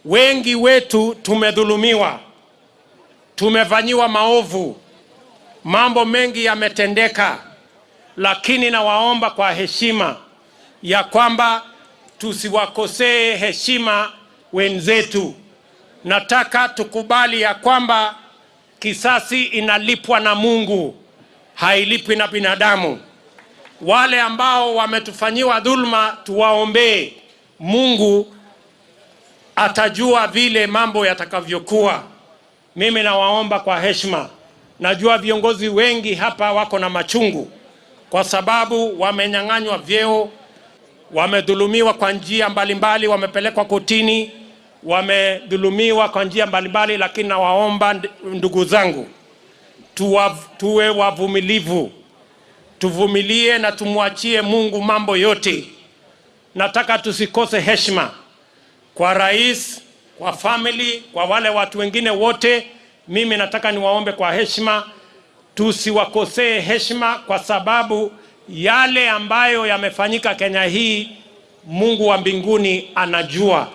Wengi wetu tumedhulumiwa, tumefanyiwa maovu, mambo mengi yametendeka, lakini nawaomba kwa heshima ya kwamba tusiwakosee heshima wenzetu. Nataka tukubali ya kwamba kisasi inalipwa na Mungu, hailipwi na binadamu. Wale ambao wametufanyiwa dhulma tuwaombee, Mungu atajua vile mambo yatakavyokuwa. Mimi nawaomba kwa heshima. Najua viongozi wengi hapa wako na machungu kwa sababu wamenyang'anywa vyeo, wamedhulumiwa kwa njia mbalimbali, wamepelekwa kotini, wamedhulumiwa kwa njia mbalimbali, lakini nawaomba ndugu zangu, tuwe wavumilivu. Tuvumilie na tumwachie Mungu mambo yote. Nataka tusikose heshima kwa rais, kwa family, kwa wale watu wengine wote. Mimi nataka niwaombe kwa heshima, tusiwakosee heshima, kwa sababu yale ambayo yamefanyika Kenya hii, Mungu wa mbinguni anajua.